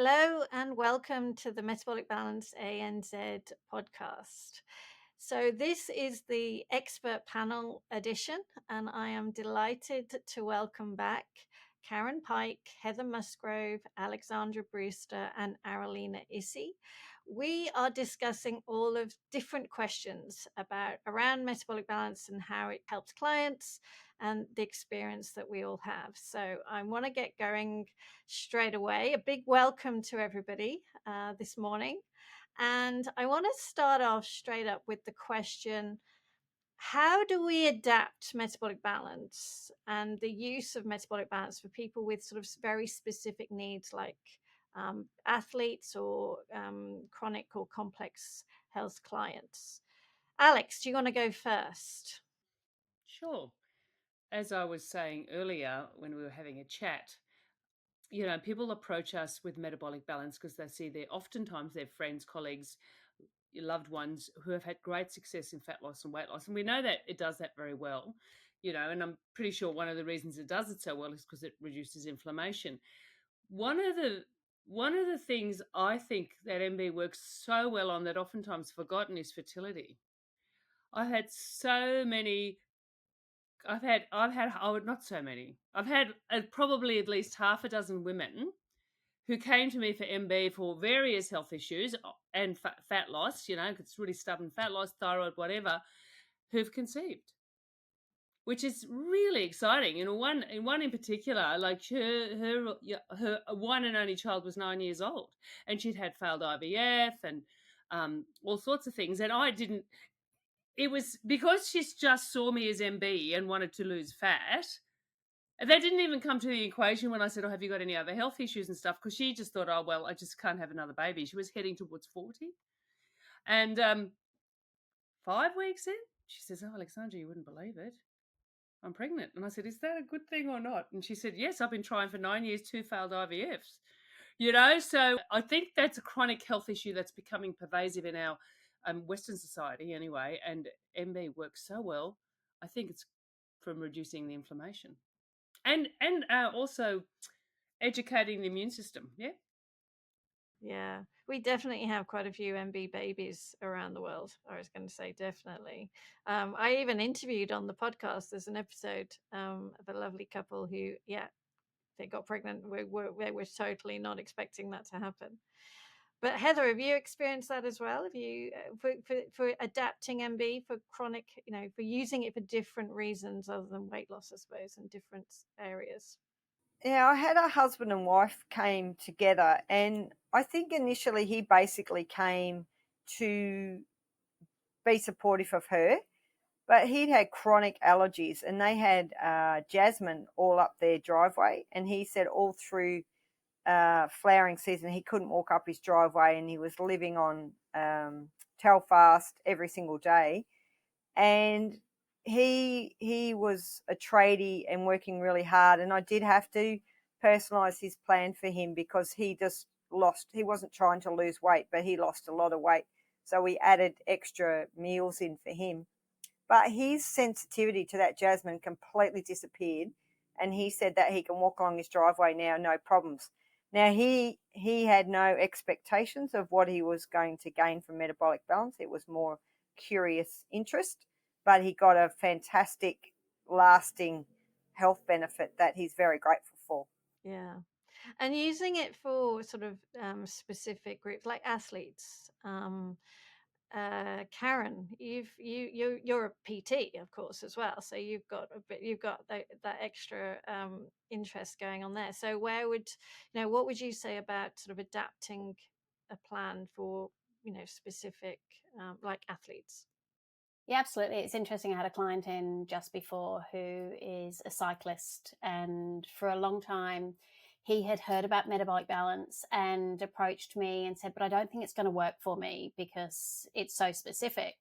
Hello and welcome to the Metabolic Balance ANZ podcast. So, this is the expert panel edition, and I am delighted to welcome back Karen Pike, Heather Musgrove, Alexandra Brewster, and Aralina Issy. We are discussing all of different questions around metabolic balance and how it helps clients and the experience that we all have. So I want to get going straight away. A big welcome to everybody this morning. And I want to start off straight up with the question, how do we adapt metabolic balance and the use of metabolic balance for people with sort of very specific needs like athletes or chronic or complex health clients? Alex, do you want to go first? Sure. As I was saying earlier when we were having a chat, people approach us with metabolic balance because they see oftentimes their friends, colleagues, loved ones who have had great success in fat loss and weight loss. And we know that it does that very well, and I'm pretty sure one of the reasons it does it so well is because it reduces inflammation. One of the one of the things I think that MB works so well on that oftentimes forgotten is fertility. I've had so many not so many. I've had probably at least half a dozen women who came to me for MB for various health issues and fat loss, it's really stubborn fat loss, thyroid, whatever, who've conceived, which is really exciting. And one in particular, like her one and only child was 9 years old, and she'd had failed IVF and all sorts of things. And I didn't. It was because she just saw me as MB and wanted to lose fat. That didn't even come to the equation when I said, "Oh, have you got any other health issues and stuff?" Because she just thought, "Oh, well, I just can't have another baby." She was heading towards 40, and 5 weeks in, she says, "Oh, Alexandra, you wouldn't believe it. I'm pregnant." And I said, "Is that a good thing or not?" And she said, "Yes, I've been trying for 9 years, 2 failed IVFs." So I think that's a chronic health issue that's becoming pervasive in our Western society anyway. And MB works so well. I think it's from reducing the inflammation and also educating the immune system. Yeah. Yeah, we definitely have quite a few MB babies around the world. I was going to say definitely. I even interviewed on the podcast. There's an episode of a lovely couple who, yeah, they got pregnant. They were totally not expecting that to happen. But Heather, have you experienced that as well? Have you for adapting MB for chronic, for using it for different reasons other than weight loss, I suppose, in different areas? Yeah, I had a husband and wife came together, and I think initially he basically came to be supportive of her, but he'd had chronic allergies, and they had jasmine all up their driveway, and he said all through flowering season he couldn't walk up his driveway, and he was living on Telfast every single day, and he was a tradie and working really hard, and I did have to personalize his plan for him because he wasn't trying to lose weight, but he lost a lot of weight, so we added extra meals in for him. But his sensitivity to that jasmine completely disappeared, and he said that he can walk along his driveway now, no problems. Now he had no expectations of what he was going to gain from metabolic balance. It was more curious interest, but he got a fantastic lasting health benefit that he's very grateful for. Yeah. And using it for sort of specific groups like athletes. Karen, you're a PT, of course, as well. So you've got that extra interest going on there. So what would you say about sort of adapting a plan for specific like athletes? Yeah, absolutely. It's interesting. I had a client in just before who is a cyclist, and for a long time he had heard about metabolic balance and approached me and said, "But I don't think it's going to work for me because it's so specific."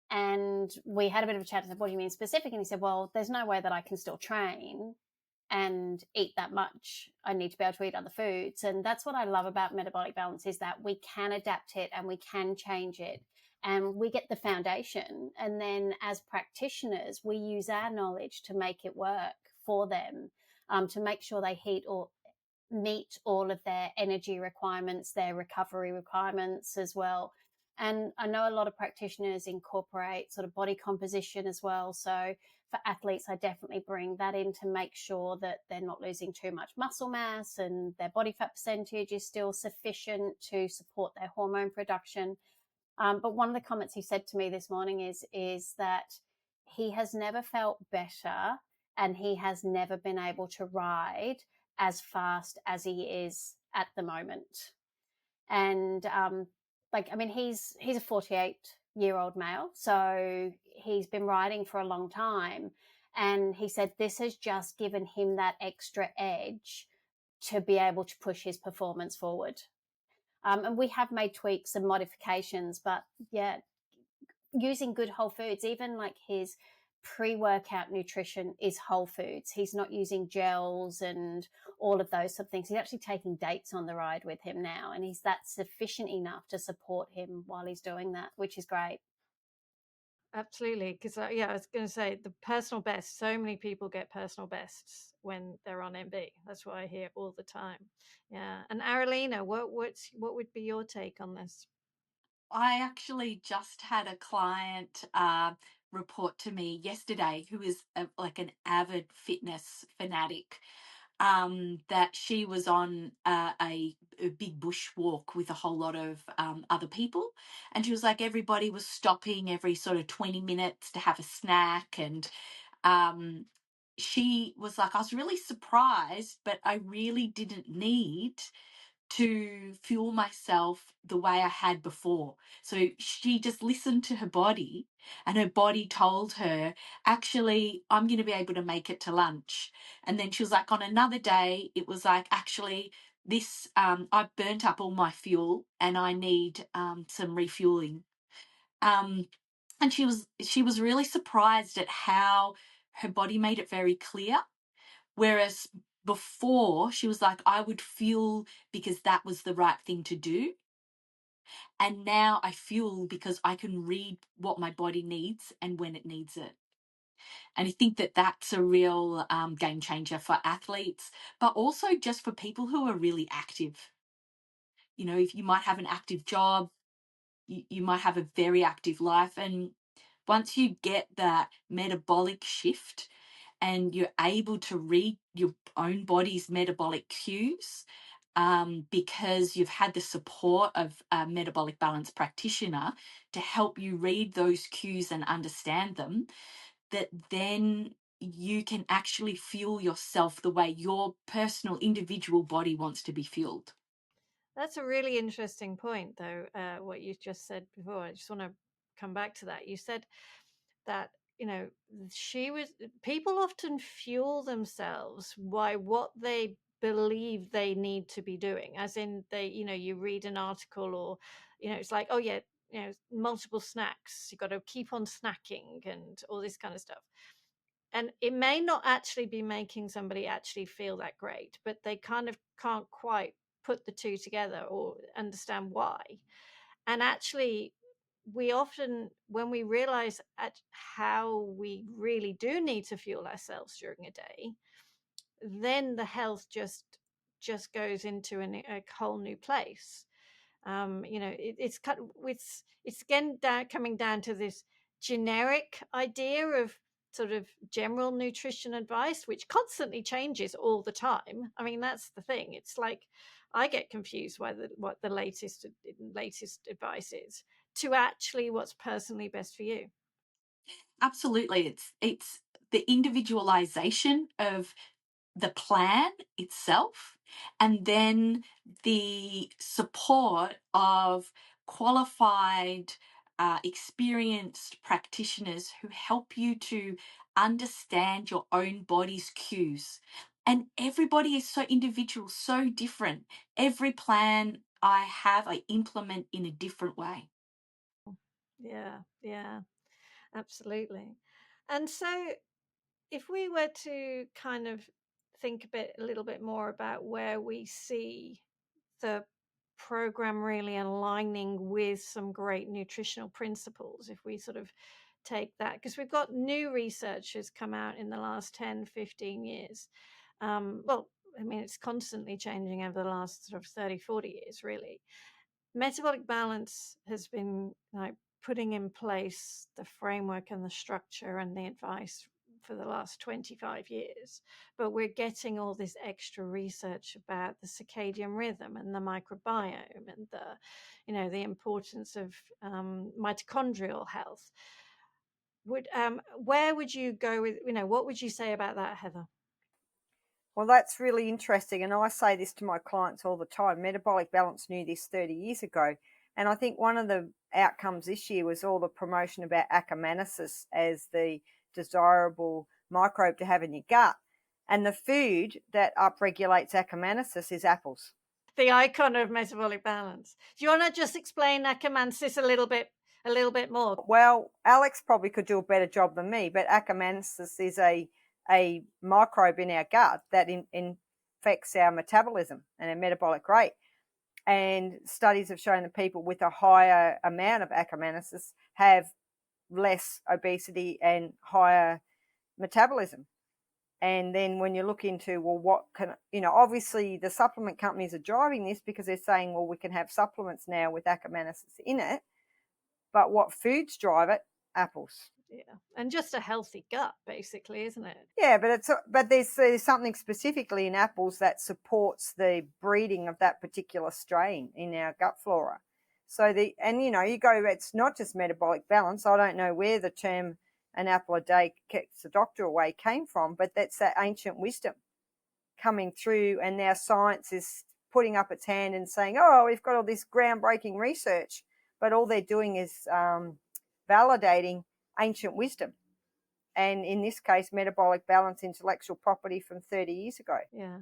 And we had a bit of a chat. I said, "What do you mean specific?" And he said, "Well, there's no way that I can still train and eat that much. I need to be able to eat other foods." And that's what I love about metabolic balance, is that we can adapt it and we can change it, and we get the foundation. And then as practitioners, we use our knowledge to make it work for them, to make sure they meet all of their energy requirements, their recovery requirements as well. And I know a lot of practitioners incorporate sort of body composition as well. So for athletes, I definitely bring that in to make sure that they're not losing too much muscle mass and their body fat percentage is still sufficient to support their hormone production. But one of the comments he said to me this morning is that he has never felt better and he has never been able to ride as fast as he is at the moment. And he's a 48-year-old male, so he's been riding for a long time. And he said this has just given him that extra edge to be able to push his performance forward. And we have made tweaks and modifications, but yeah, using good whole foods, even like his pre-workout nutrition is whole foods. He's not using gels and all of those sort of things. He's actually taking dates on the ride with him now, and that's sufficient enough to support him while he's doing that, which is great. Absolutely, because I was going to say the personal best. So many people get personal bests when they're on MB. That's what I hear all the time. Yeah, and Aralina, what would be your take on this? I actually just had a client report to me yesterday who is like an avid fitness fanatic. That she was on a big bush walk with a whole lot of other people, and she was like, everybody was stopping every sort of 20 minutes to have a snack, and she was like, I was really surprised, but I really didn't need to fuel myself the way I had before. So she just listened to her body, and her body told her, actually, I'm going to be able to make it to lunch. And then she was like, on another day, it was like, actually, this, I've burnt up all my fuel and I need some refueling. And she was really surprised at how her body made it very clear. Whereas before, she was like, I would fuel because that was the right thing to do. And now I fuel because I can read what my body needs and when it needs it. And I think that that's a real game changer for athletes, but also just for people who are really active. You know, if you might have an active job, you might have a very active life. And once you get that metabolic shift, and you're able to read your own body's metabolic cues, because you've had the support of a metabolic balance practitioner to help you read those cues and understand them, that then you can actually fuel yourself the way your personal individual body wants to be fueled. That's a really interesting point, though, what you just said before. I just want to come back to that. You said that, people often fuel themselves by what they believe they need to be doing, as in you read an article, or, it's like, oh yeah, multiple snacks, you got to keep on snacking and all this kind of stuff. And it may not actually be making somebody actually feel that great, but they kind of can't quite put the two together or understand why. And actually, we often, when we realize at how we really do need to fuel ourselves during a day, then the health just goes into a whole new place. It's again coming down to this generic idea of sort of general nutrition advice, which constantly changes all the time. I mean, that's the thing. It's like I get confused by what the latest advice is to actually what's personally best for you. Absolutely. It's the individualization of the plan itself, and then the support of qualified, experienced practitioners who help you to understand your own body's cues. And everybody is so individual, so different. Every plan I have, I implement in a different way. Yeah, absolutely. And so if we were to kind of think a little bit more about where we see the program really aligning with some great nutritional principles, if we sort of take that, because we've got new research has come out in the last 10, 15 years. Well, I mean, it's constantly changing over the last sort of 30, 40 years, really. Metabolic balance has been like putting in place the framework and the structure and the advice for the last 25 years, but we're getting all this extra research about the circadian rhythm and the microbiome and the importance of mitochondrial health. Where would you go with, what would you say about that, Heather? Well, that's really interesting. And I say this to my clients all the time. Metabolic Balance knew this 30 years ago. And I think one of the outcomes this year was all the promotion about Akkermansia as the desirable microbe to have in your gut. And the food that upregulates Akkermansia is apples. The icon of metabolic balance. Do you want to just explain Akkermansia a little bit more? Well, Alex probably could do a better job than me, but Akkermansia is a microbe in our gut that infects our metabolism and our metabolic rate. And studies have shown that people with a higher amount of Akkermansia have less obesity and higher metabolism. And then when you look into, well, what can, obviously the supplement companies are driving this because they're saying, well, we can have supplements now with Akkermansia in it. But what foods drive it? Apples. Yeah, and just a healthy gut, basically, isn't it? Yeah, but there's something specifically in apples that supports the breeding of that particular strain in our gut flora. So you go, it's not just metabolic balance. I don't know where the term "an apple a day keeps the doctor away" came from, but that's that ancient wisdom coming through, and now science is putting up its hand and saying, "Oh, we've got all this groundbreaking research," but all they're doing is validating ancient wisdom. And in this case, metabolic balance, intellectual property from 30 years ago. Yeah.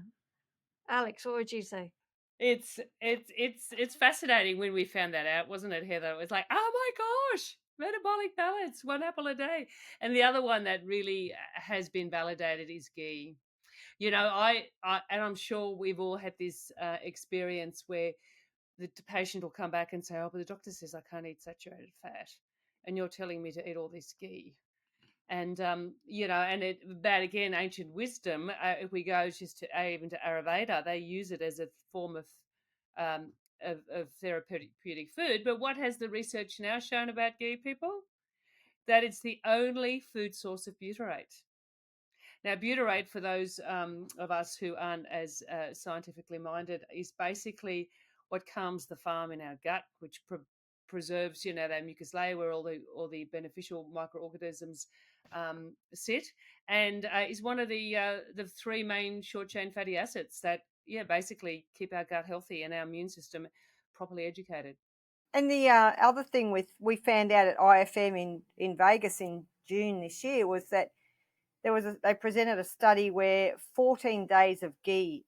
Alex, what would you say? It's fascinating when we found that out, wasn't it, Heather? It was like, oh my gosh, metabolic balance, 1 apple a day. And the other one that really has been validated is ghee. I and I'm sure we've all had this experience where the patient will come back and say, oh, but the doctor says I can't eat saturated fat, and you're telling me to eat all this ghee. And that again, ancient wisdom. If we go just to even to Ayurveda, they use it as a form of therapeutic food. But what has the research now shown about ghee, people? That it's the only food source of butyrate. Now, butyrate, for those of us who aren't as scientifically minded, is basically what calms the farm in our gut, which preserves, that mucus layer where all the beneficial microorganisms sit, and is one of the 3 main short chain fatty acids that basically keep our gut healthy and our immune system properly educated. And the other thing we found out at IFM in Vegas in June this year was that they presented a study where 14 days of ghee,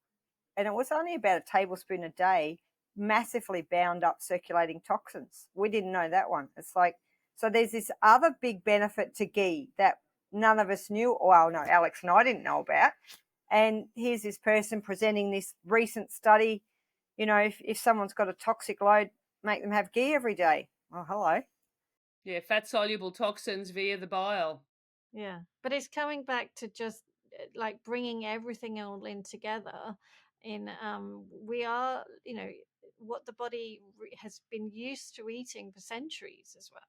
and it was only about a tablespoon a day, massively bound up circulating toxins. We didn't know that one. It's like, so there's this other big benefit to ghee that none of us knew. Well, no, Alex and I didn't know about. And here's this person presenting this recent study. If someone's got a toxic load, make them have ghee every day. Oh, hello. Yeah, fat-soluble toxins via the bile. Yeah, but it's coming back to just like bringing everything all in together. We are, what the body has been used to eating for centuries as well.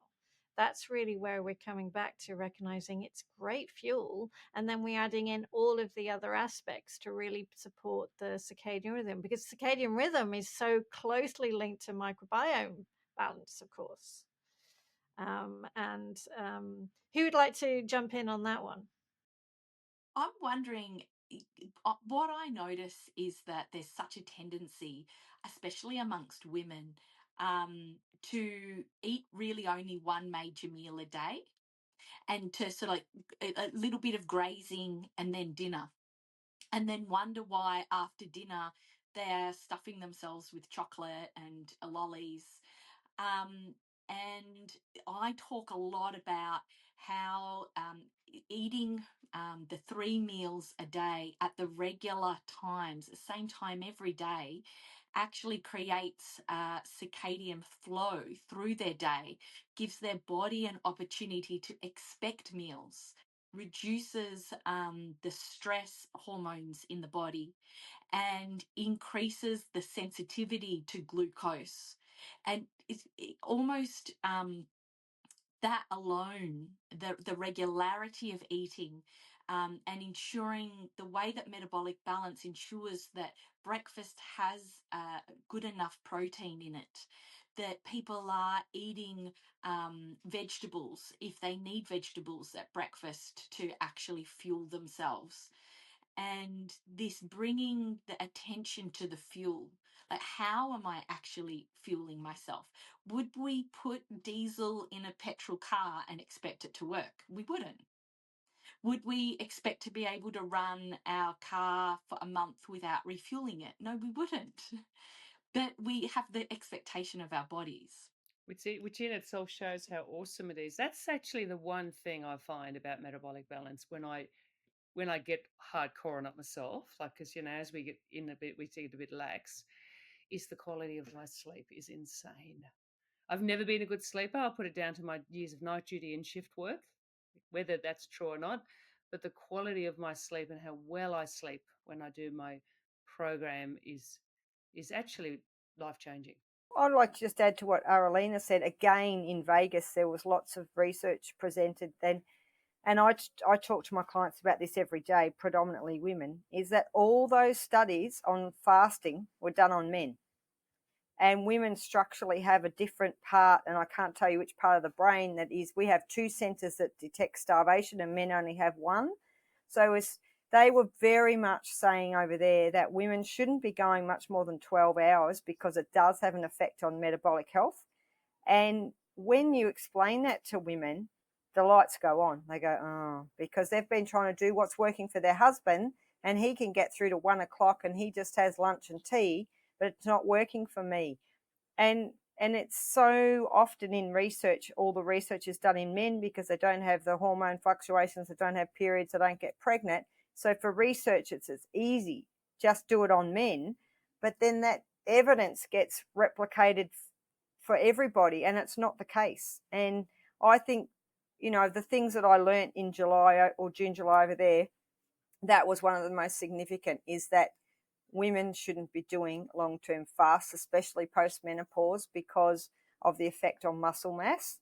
That's really where we're coming back to recognizing it's great fuel, and then we're adding in all of the other aspects to really support the circadian rhythm, because circadian rhythm is so closely linked to microbiome balance, of course. Who would like to jump in on that one? I'm wondering, what I notice is that there's such a tendency, especially amongst women, to eat really only one major meal a day, and to sort of like a little bit of grazing and then dinner, and then wonder why after dinner they're stuffing themselves with chocolate and lollies. And I talk a lot about how eating the 3 meals a day at the regular times, the same time every day, actually creates circadian flow through their day, gives their body an opportunity to expect meals reduces the stress hormones in the body, and increases the sensitivity to glucose. And it's almost that alone, the regularity of eating, and ensuring the way that metabolic balance ensures that breakfast has good enough protein in it, that people are eating vegetables if they need vegetables at breakfast to actually fuel themselves. And this bringing the attention to the fuel, like, how am I actually fueling myself? Would we put diesel in a petrol car and expect it to work? We wouldn't. Would we expect to be able to run our car for a month without refueling it? No, we wouldn't. But we have the expectation of our bodies. Which in itself shows how awesome it is. That's actually the one thing I find about metabolic balance when I get hardcore on it myself, like, because, as we get in a bit, we get a bit lax, is the quality of my sleep is insane. I've never been a good sleeper. I'll put it down to my years of night duty and shift work, whether that's true or not. But the quality of my sleep and how well I sleep when I do my program is actually life-changing. I'd like to just add to what Aralina said. Again, in Vegas, there was lots of research presented then, and I talk to my clients about this every day, predominantly women, is that all those studies on fasting were done on men. And women structurally have a different part, and I can't tell you which part of the brain that is. We have two centers that detect starvation, and men only have one. So they were very much saying over there that women shouldn't be going much more than 12 hours because it does have an effect on metabolic health. And when you explain that to women, the lights go on. They go, oh, because they've been trying to do what's working for their husband, and he can get through to 1 o'clock and he just has lunch and tea, but it's not working for me. And it's so often in research, all the research is done in men because they don't have the hormone fluctuations, they don't have periods, they don't get pregnant. So for research, it's easy, just do it on men. But then that evidence gets replicated for everybody, and it's not the case. And I think, the things that I learned in July or June, July over there, that was one of the most significant, is that women shouldn't be doing long-term fasts, especially post-menopause, because of the effect on muscle mass,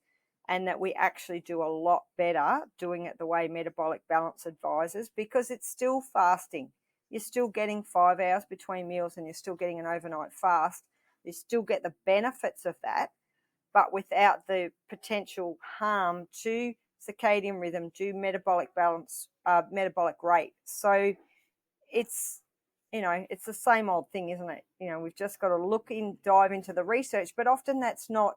and that we actually do a lot better doing it the way Metabolic Balance advises, because it's still fasting. You're still getting 5 hours between meals and you're still getting an overnight fast. You still get the benefits of that, but without the potential harm to circadian rhythm, to metabolic balance, metabolic rate. So it's the same old thing, isn't it? We've just got to dive into the research, but often that's not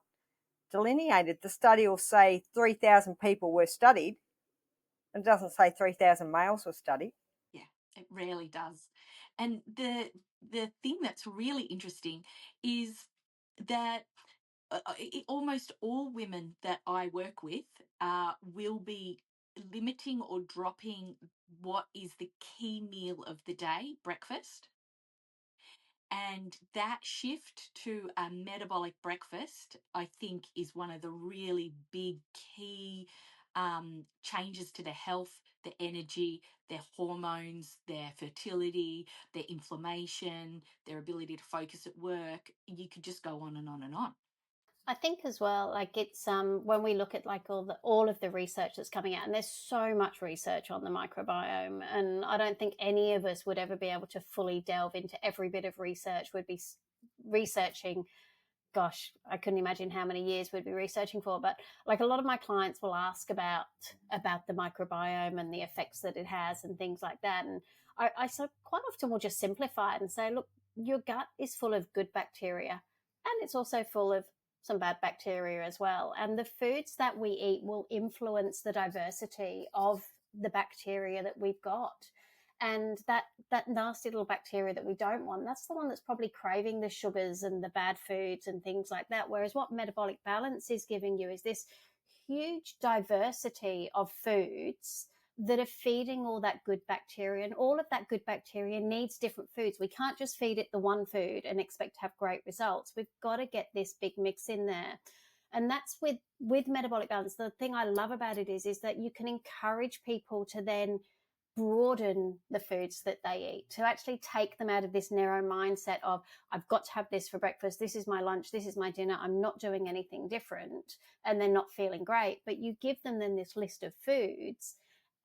delineated. The study will say 3,000 people were studied. It doesn't say 3,000 males were studied. Yeah, it rarely does. And the thing that's really interesting is that almost all women that I work with will be limiting or dropping what is the key meal of the day, breakfast. And that shift to a metabolic breakfast, I think, is one of the really big key changes to their health, their energy, their hormones, their fertility, their inflammation, their ability to focus at work. You could just go on and on and on. I think as well, like, it's when we look at like all of the research that's coming out, and there's so much research on the microbiome, and I don't think any of us would ever be able to fully delve into every bit of research. We'd be researching, gosh, I couldn't imagine how many years we'd be researching for. But like, a lot of my clients will ask about the microbiome and the effects that it has and things like that. And I so quite often will just simplify it and say, look, your gut is full of good bacteria, and it's also full of some bad bacteria as well. And the foods that we eat will influence the diversity of the bacteria that we've got. And that nasty little bacteria that we don't want, that's the one that's probably craving the sugars and the bad foods and things like that. Whereas what Metabolic Balance is giving you is this huge diversity of foods that are feeding all that good bacteria, and all of that good bacteria needs different foods. We can't just feed it the one food and expect to have great results. We've got to get this big mix in there. And that's with Metabolic Balance. The thing I love about it is that you can encourage people to then broaden the foods that they eat, to actually take them out of this narrow mindset of, I've got to have this for breakfast, this is my lunch, this is my dinner, I'm not doing anything different, and they're not feeling great. But you give them then this list of foods,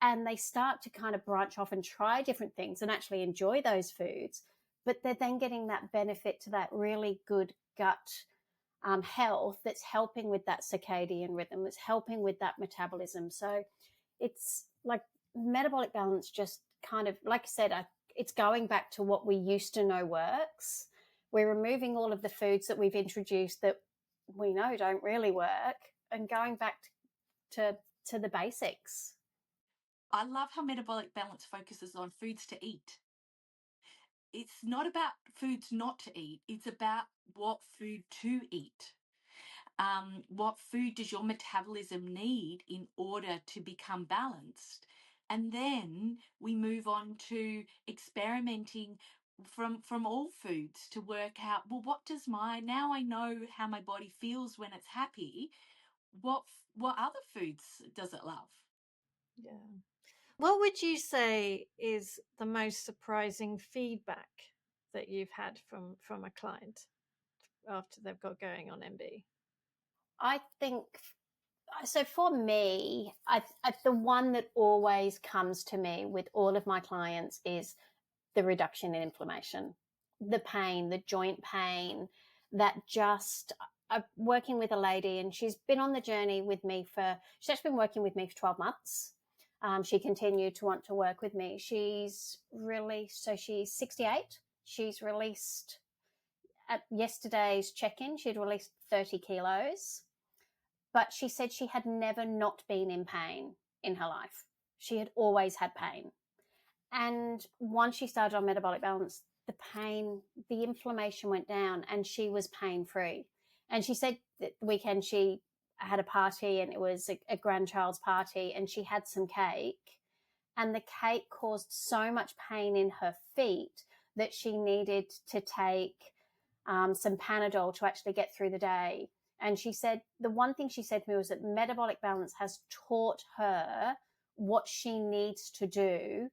and they start to kind of branch off and try different things and actually enjoy those foods. But they're then getting that benefit to that really good gut health that's helping with that circadian rhythm, that's helping with that metabolism. So it's like Metabolic Balance just kind of, like I said, it's going back to what we used to know works. We're removing all of the foods that we've introduced that we know don't really work, and going back to the basics. I love how Metabolic Balance focuses on foods to eat. It's not about foods not to eat. It's about what food to eat. What food does your metabolism need in order to become balanced? And then we move on to experimenting from all foods to work out, well, what does now I know how my body feels when it's happy. What other foods does it love? Yeah. What would you say is the most surprising feedback that you've had from a client after they've got going on MB? I think, so for me, the one that always comes to me with all of my clients is the reduction in inflammation, the pain, the joint pain, that just, I'm working with a lady, and she's been on the journey with me she's actually been working with me for 12 months. She continued to want to work with me. She's 68. She's released, at yesterday's check-in, she'd released 30 kilos, but she said she had never not been in pain in her life. She had always had pain. And once she started on Metabolic Balance, the pain, the inflammation went down, and she was pain-free. And she said that the weekend she had a party, and it was a grandchild's party, and she had some cake, and the cake caused so much pain in her feet that she needed to take some Panadol to actually get through the day. And she said, the one thing she said to me was that Metabolic Balance has taught her what she needs to do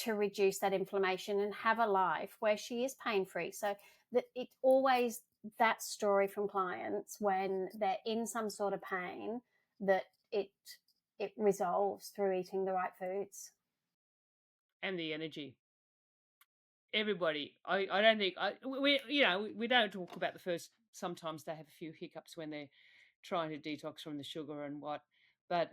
to reduce that inflammation and have a life where she is pain-free. So that it always, that story from clients when they're in some sort of pain, that it resolves through eating the right foods. And the energy. Everybody, I don't think, we don't talk about the first, sometimes they have a few hiccups when they're trying to detox from the sugar and but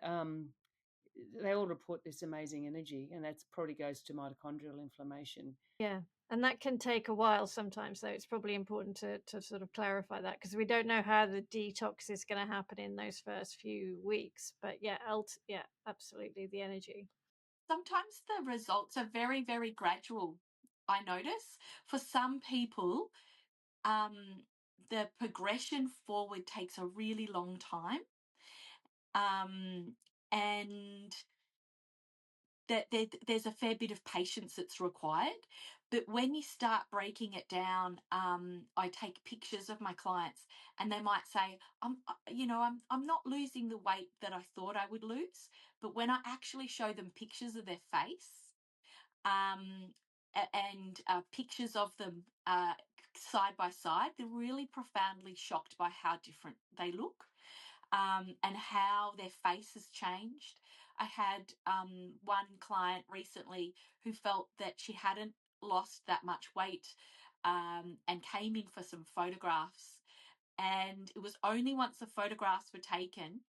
they all report this amazing energy, and that probably goes to mitochondrial inflammation. Yeah, and that can take a while sometimes, so it's probably important to sort of clarify that, because we don't know how the detox is going to happen in those first few weeks. But yeah, absolutely, the energy. Sometimes the results are very, very gradual, I notice. For some people, the progression forward takes a really long time. And that there's a fair bit of patience that's required. But when you start breaking it down, I take pictures of my clients, and they might say, I'm not losing the weight that I thought I would lose. But when I actually show them pictures of their face, and pictures of them side by side, they're really profoundly shocked by how different they look, and how their face has changed. I had one client recently who felt that she hadn't lost that much weight, and came in for some photographs. And it was only once the photographs were taken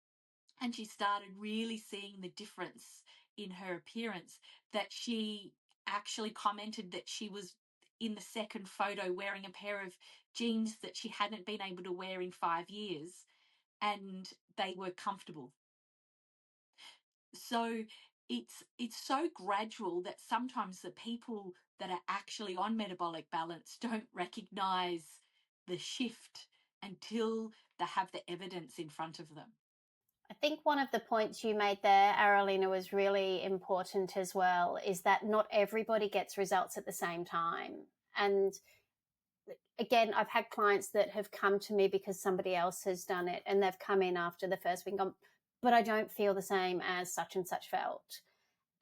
and she started really seeing the difference in her appearance that she actually commented that she was in the second photo wearing a pair of jeans that she hadn't been able to wear in 5 years, and they were comfortable. So it's so gradual that sometimes the people that are actually on Metabolic Balance don't recognize the shift until they have the evidence in front of them. I think one of the points you made there, Aralina, was really important as well, is that not everybody gets results at the same time. And again, I've had clients that have come to me because somebody else has done it, and they've come in after the first week and gone, but I don't feel the same as such and such felt.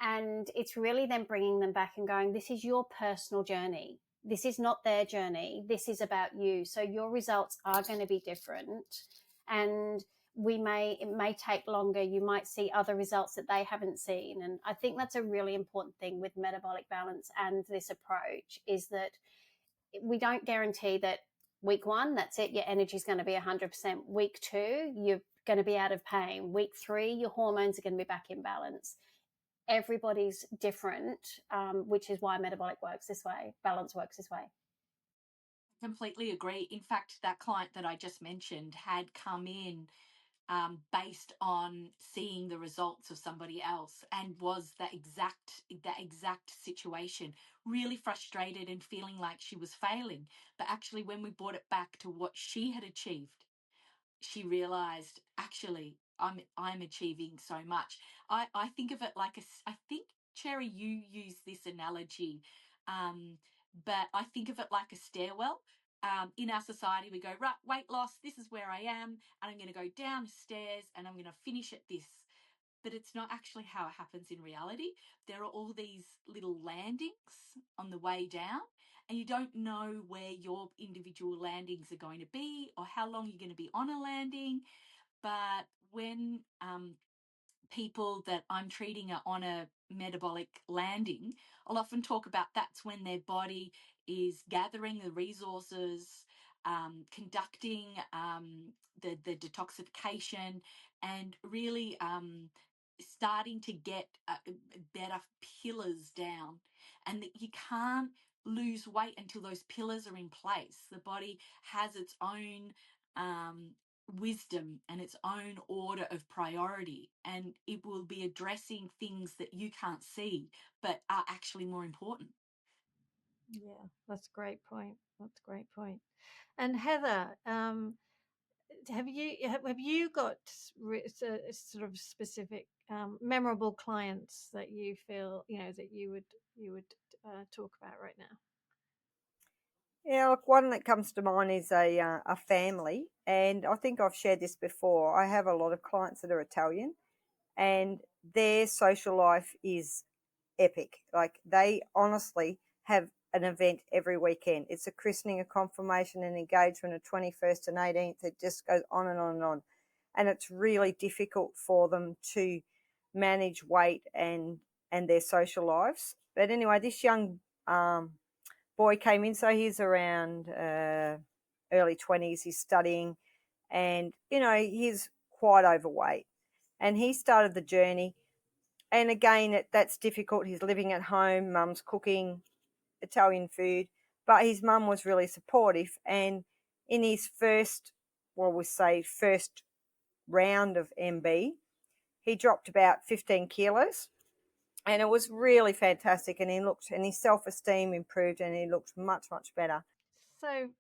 And it's really then bringing them back and going, this is your personal journey. This is not their journey. This is about you. So your results are going to be different. And it may take longer. You might see other results that they haven't seen. And I think that's a really important thing with metabolic balance and this approach, is that we don't guarantee that week 1, that's it, your energy is going to be 100%. Week 2, you're going to be out of pain. Week 3, your hormones are going to be back in balance. Everybody's different, which is why metabolic works this way, balance works this way. Completely agree. In fact, that client that I just mentioned had come in based on seeing the results of somebody else, and was that exact situation, really frustrated and feeling like she was failing. But actually, when we brought it back to what she had achieved, she realized, actually, I'm achieving so much. I think of it like I think, Cherry, you use this analogy, but I think of it like a stairwell. In our society, we go, right, weight loss, this is where I am, and I'm going to go downstairs and I'm going to finish at this. But it's not actually how it happens in reality. There are all these little landings on the way down, and you don't know where your individual landings are going to be or how long you're going to be on a landing. But when people that I'm treating are on a metabolic landing, I'll often talk about that's when their body is gathering the resources, conducting the detoxification, and really starting to get better pillars down. And that you can't lose weight until those pillars are in place. The body has its own wisdom and its own order of priority, and it will be addressing things that you can't see but are actually more important. Yeah, that's a great point. That's a great point. And Heather, have you got sort of specific memorable clients that you feel that you would talk about right now? Yeah, look, one that comes to mind is a family, and I think I've shared this before. I have a lot of clients that are Italian, and their social life is epic. Like, they honestly have an event every weekend. It's a christening, a confirmation, an engagement, a 21st and 18th. It just goes on and on and on. And it's really difficult for them to manage weight and their social lives. But anyway, this young boy came in, so he's around early 20s. He's studying, and he's quite overweight, and he started the journey. And again, that's difficult. He's living at home, mum's cooking Italian food, but his mum was really supportive. And in his first round of MB, he dropped about 15 kilos, and it was really fantastic. And his self-esteem improved, and he looked much, much better.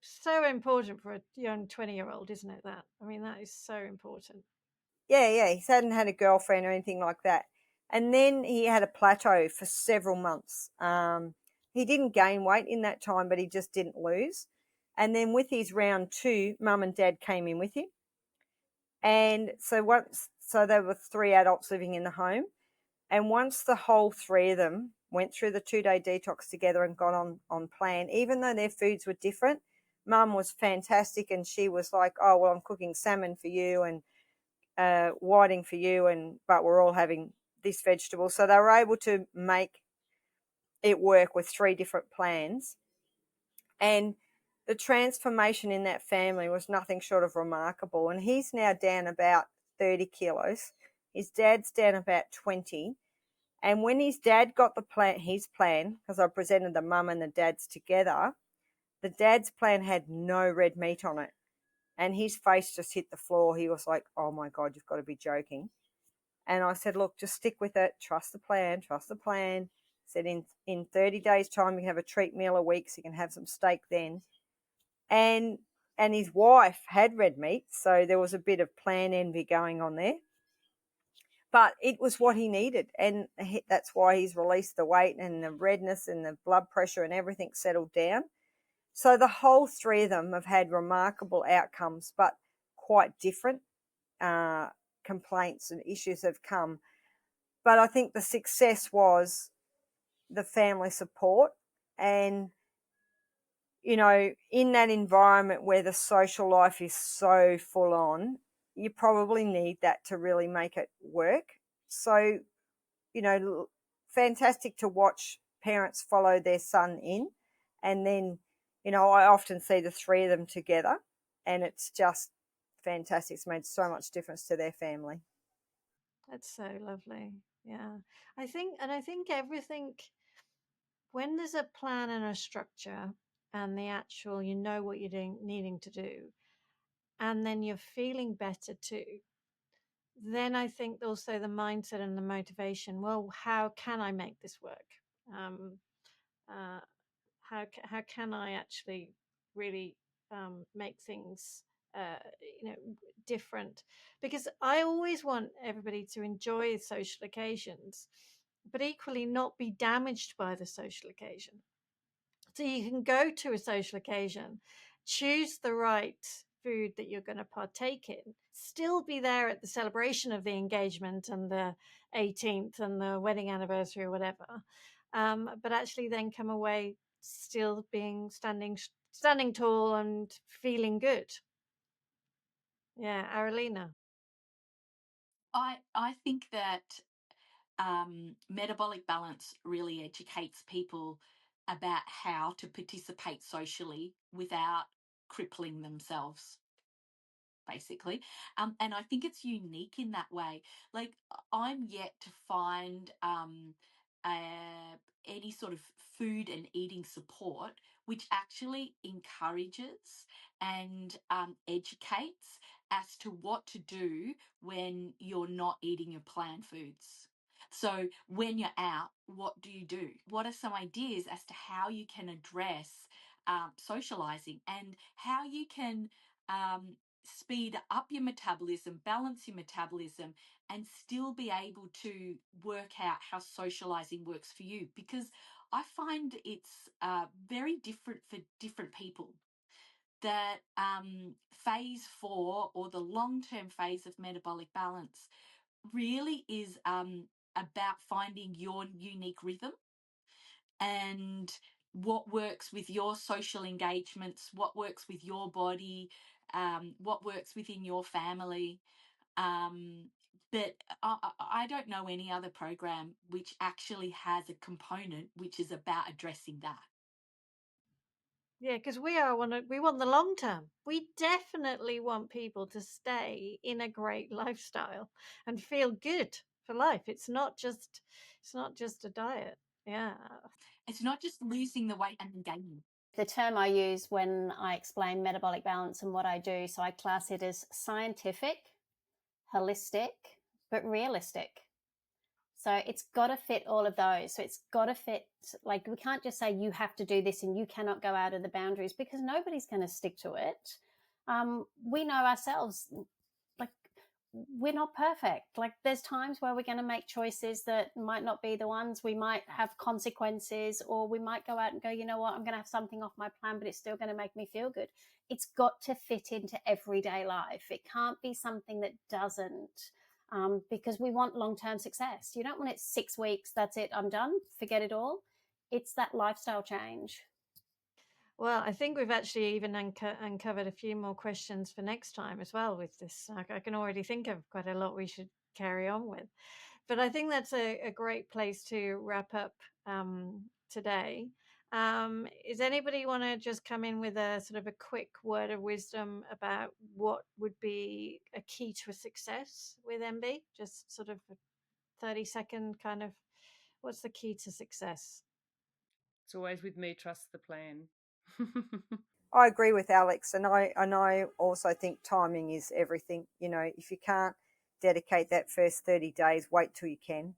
So important for a young 20-year-old, isn't it? That is so important. Yeah, he hadn't had a girlfriend or anything like that. And then he had a plateau for several months. He didn't gain weight in that time, but he just didn't lose. And then with his round 2, mum and dad came in with him. And so there were 3 adults living in the home. And once the whole 3 of them went through the 2-day detox together and got on plan, even though their foods were different, mum was fantastic, and she was like, oh, well, I'm cooking salmon for you and whiting for you, but we're all having this vegetable. So they were able to make it work with 3 different plans. And the transformation in that family was nothing short of remarkable. And he's now down about 30 kilos. His dad's down about 20. And when his dad got his plan, because I presented the mum and the dad's together, the dad's plan had no red meat on it. And his face just hit the floor. He was like, oh my God, you've got to be joking. And I said, look, just stick with it. Trust the plan. I said, in 30 days' time, you can have a treat meal a week, so you can have some steak then. And his wife had red meat, so there was a bit of plan envy going on there. But it was what he needed, and that's why he's released the weight, and the redness and the blood pressure and everything settled down. So the whole three of them have had remarkable outcomes, but quite different complaints and issues have come. But I think the success was the family support, and you know, in that environment where the social life is so full on, you probably need that to really make it work. So, you know, fantastic to watch parents follow their son in. And then, you know, I often see the three of them together, and it's just fantastic. It's made so much difference to their family. That's so lovely. Yeah. I think everything, when there's a plan and a structure and the actual, you know what you're needing to do, and then you're feeling better too, then I think also the mindset and the motivation, well, how can I make this work? Uh, how can I actually really make things you know, different? Because I always want everybody to enjoy social occasions, but equally not be damaged by the social occasion. So you can go to a social occasion, choose the right food that you're going to partake in, still be there at the celebration of the engagement and the 18th and the wedding anniversary or whatever, but actually then come away still being standing tall and feeling good. Yeah, Aralina. I think that metabolic balance really educates people about how to participate socially without crippling themselves, basically. And I think it's unique in that way. Like, I'm yet to find any sort of food and eating support which actually encourages and educates as to what to do when you're not eating your planned foods. So when you're out, what do you do? What are some ideas as to how you can address socializing and how you can speed up your metabolism, balance your metabolism, and still be able to work out how socializing works for you? Because I find it's very different for different people. That phase 4 or the long-term phase of metabolic balance really is about finding your unique rhythm and what works with your social engagements, what works with your body, what works within your family. But I don't know any other program which actually has a component which is about addressing that. Yeah, because we want the long term. We definitely want people to stay in a great lifestyle and feel good for life. It's not just a diet. Yeah. It's not just losing the weight and gaining. The term I use when I explain metabolic balance and what I do, so I class it as scientific, holistic, but realistic. So it's got to fit all of those. So it's got to fit, like, we can't just say you have to do this and you cannot go out of the boundaries, because nobody's going to stick to it. We know ourselves, like, we're not perfect. Like, there's times where we're going to make choices that might not be the ones. We might have consequences, or we might go out and go, you know what, I'm going to have something off my plan, but it's still going to make me feel good. It's got to fit into everyday life. It can't be something that doesn't. Because we want long-term success. You don't want it 6 weeks, that's it, I'm done, forget it all. It's that lifestyle change. Well, I think we've actually even uncovered a few more questions for next time as well with this. I can already think of quite a lot we should carry on with. But I think that's a great place to wrap up today. Is anybody want to just come in with a sort of a quick word of wisdom about what would be a key to a success with MB? Just sort of a 30-second kind of, what's the key to success? It's always with me, trust the plan. I agree with Alex, and I also think timing is everything. You know, if you can't dedicate that first 30 days, wait till you can,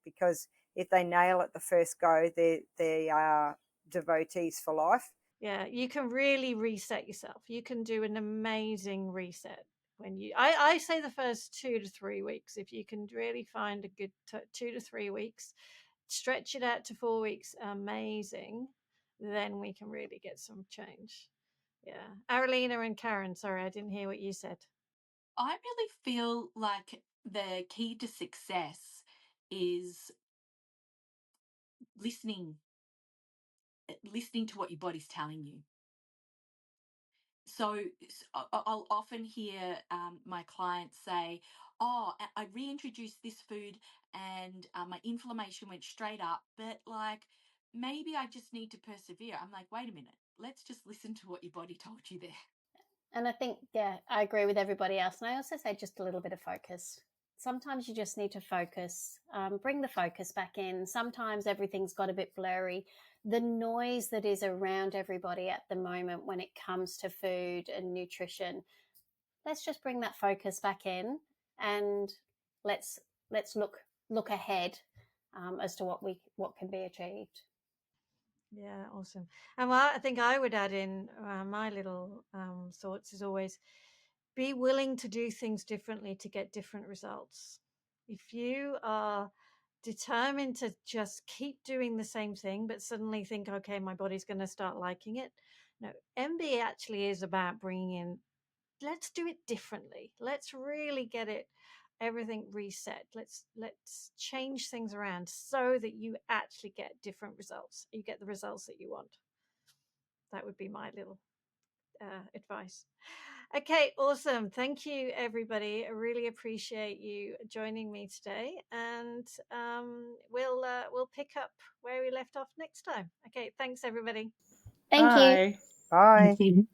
because if they nail it the first go, they are devotees for life. Yeah, you can really reset yourself. You can do an amazing reset when I say the first 2 to 3 weeks. If you can really find a good 2 to 3 weeks, stretch it out to 4 weeks, amazing. then we can really get some change. Yeah. Aralina and Karen, sorry, I didn't hear what you said. I really feel like the key to success is listening to what your body's telling you. So I'll often hear my clients say, oh, I reintroduced this food and my inflammation went straight up, but like maybe I just need to persevere. I'm like, wait a minute, let's just listen to what your body told you there. And I think, yeah, I agree with everybody else. And I also say just a little bit of focus. Sometimes you just need to focus, bring the focus back in. Sometimes everything's got a bit blurry. The noise that is around everybody at the moment when it comes to food and nutrition, let's just bring that focus back in, and let's look ahead as to what can be achieved. Yeah, awesome. And I think I would add in my little thoughts is always be willing to do things differently to get different results. If you are determined to just keep doing the same thing, but suddenly think, okay, my body's going to start liking it. No, MB actually is about bringing in, let's do it differently. Let's really get it, everything reset. Let's change things around so that you actually get different results. You get the results that you want. That would be my little advice. Okay, awesome. Thank you, everybody. I really appreciate you joining me today, and we'll pick up where we left off next time. Okay, thanks, everybody. Thank you. Bye. Bye. Thank you.